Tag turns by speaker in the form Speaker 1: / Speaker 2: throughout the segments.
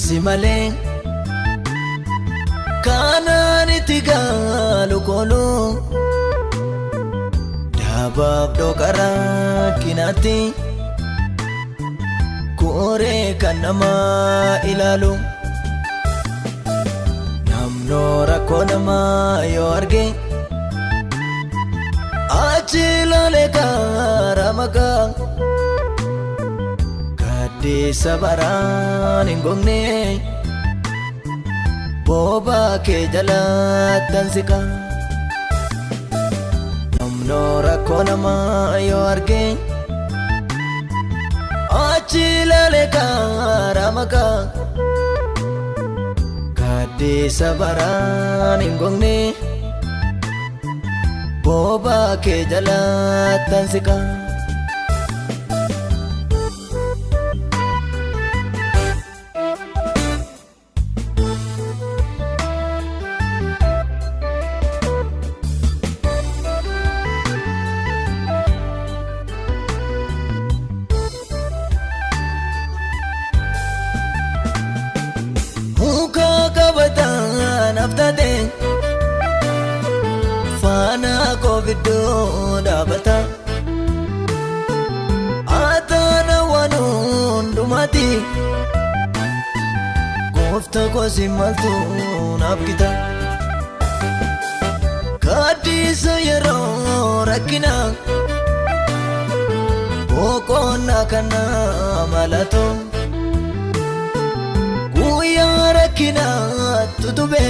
Speaker 1: Simale kanan itigalu kono dabab dokara kinati kore kanama ilalu namno rakonama yo arge achilale karamaka di sabaran ingongne boba ke jalatan sika namno rakona ma yo arge achilale karamaka kadi sabaran ingongne boba ke jalatan sika naftate fana covido dabata atana wanundumati kofta ko simaltu nafkita kadisa yero rakina okona kana malato rakina tutube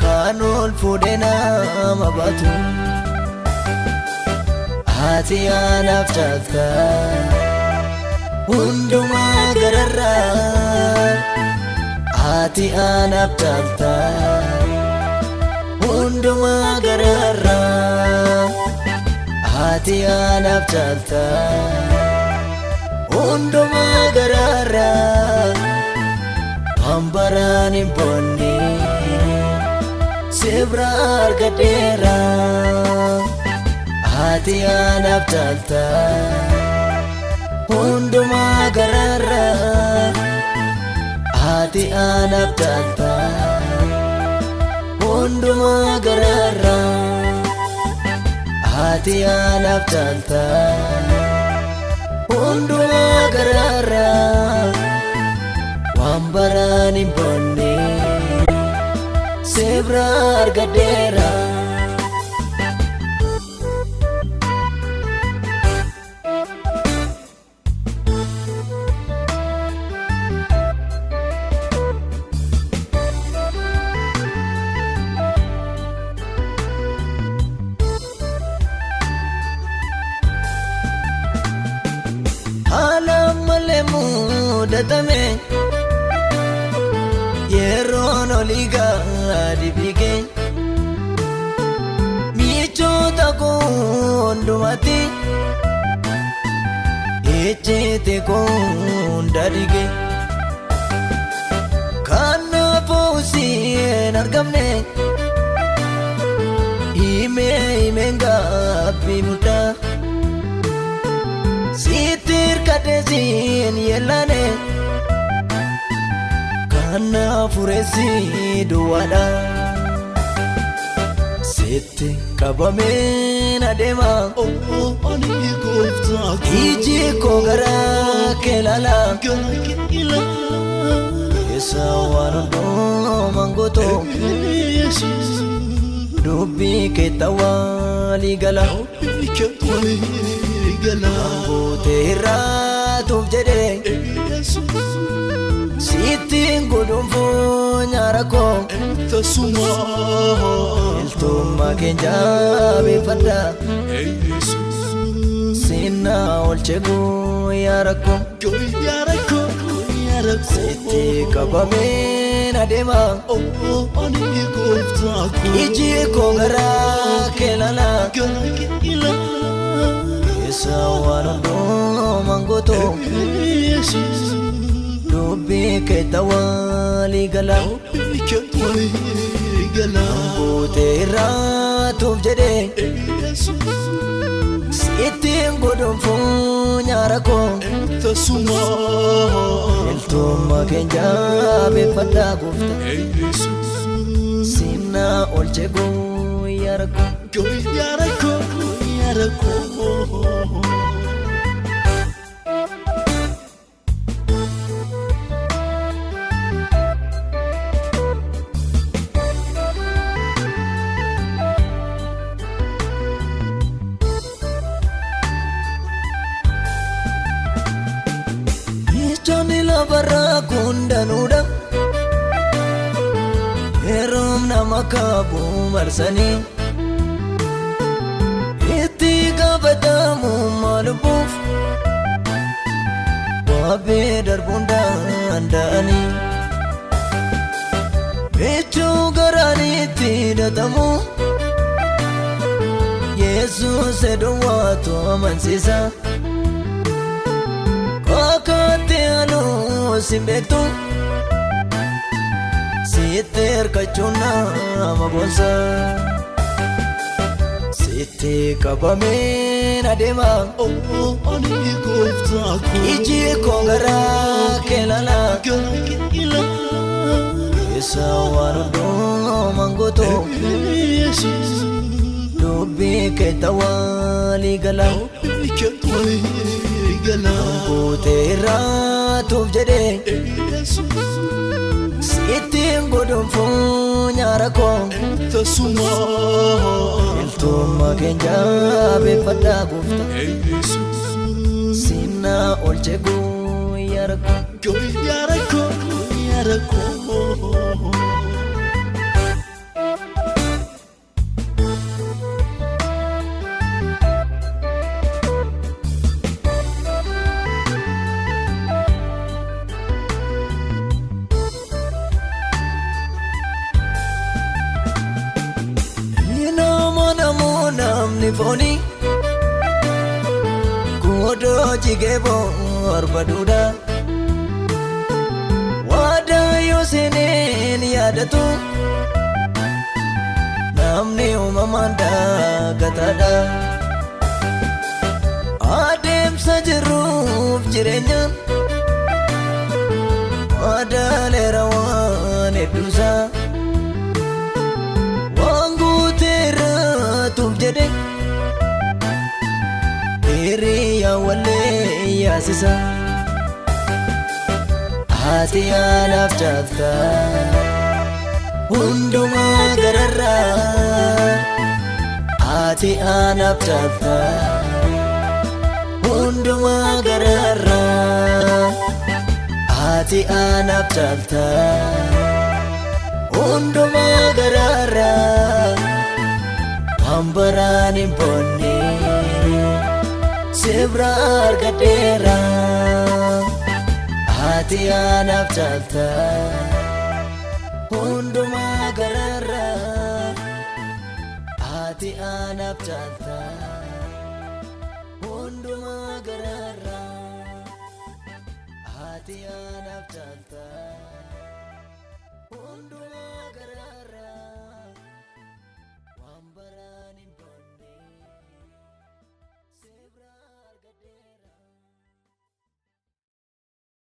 Speaker 1: kanol fudena mabatu ati anaf chalta unduma gararra ati anaf chalta unduma gararra ati anaf chalta unduma gararra ambarani bonni sebrar gadera hati anaf chalta unduma gararra hati anaf chalta unduma gararra hati anaf chalta unduma gararra ambarani bonni sebrar gadera alam lemu datame yerono liga dibige micho takondumati echete kondadige kana posi nargamne imenga pimuta sitir kadezin yelane kana furesi duwada sitti kabamen adema
Speaker 2: ani gofta
Speaker 1: iji ko gara kelala esa warundo mangoto dubbi ke tawali gala gote ratu jede Sittiin gudunfuu nyaara koo
Speaker 2: tasuma
Speaker 1: iltummaa keenya beeffadha
Speaker 2: Yesus
Speaker 1: Sinna oolchee guyyaa rakkoo Sitti qabameen adeema
Speaker 2: Ani gooftaa koo
Speaker 1: Iji koo garaa kee ilaala Keessa waan hundumaan gootu
Speaker 2: Yesus
Speaker 1: Dubbii kee walii gala Buutee irraatuuf jedhee Sittiin gudunfuu nyaara koo
Speaker 2: tasuma
Speaker 1: iltummaa keenya beeffadha gooftaa
Speaker 2: Yesus
Speaker 1: Sinna oolchee guyyaa rakkoo
Speaker 2: guyyaa rakkoo
Speaker 1: Ijoollee lafarraa kundanuudha Yeroom nama qabu marsanii Itti gaafatamu maaluuf Waabee darbuun danda'anii Bichuu garaan itti hidhatamu Yesuus duwwaatu amansiisa Kakate anuu simbeektu Sitti hirkachuun nama boonsa Sitti qabameen adeema
Speaker 2: Ani gooftaa koo
Speaker 1: Iji koo garaa kee ilaala Keessa waan hundumaan gootu
Speaker 2: Yesus
Speaker 1: Dubbii kee walii gala Buutee irraatuuf jedhee Sittiin gudunfuu nyaara koo
Speaker 2: tasuma
Speaker 1: iltummaa keenya beeffadha gooftaa
Speaker 2: Yesus
Speaker 1: Sinna oolchee guyyaa rakkoo
Speaker 2: guyyaa rakkoo
Speaker 1: namni fooni Godoo jigee barbaduudha Waadaa yoo seeneen yaadatu Namni uumamaan daagataadha Adeemsa jirruuf jireenyaan Waadaaleera waan hedduusaa jedhe hiriyaa wallee yaasisa Ati anaaf jaalta hundumaa gararraa Ati anaaf jaalta hundumaa gararraa Ati anaaf jaalta hundumaa gararraa Ambaraan hin boonne Sibra argadheera Ati anaaf jaalta hundumaa gararraa Ati anaaf jaalta hundumaa gararraa Ati anaaf jaalta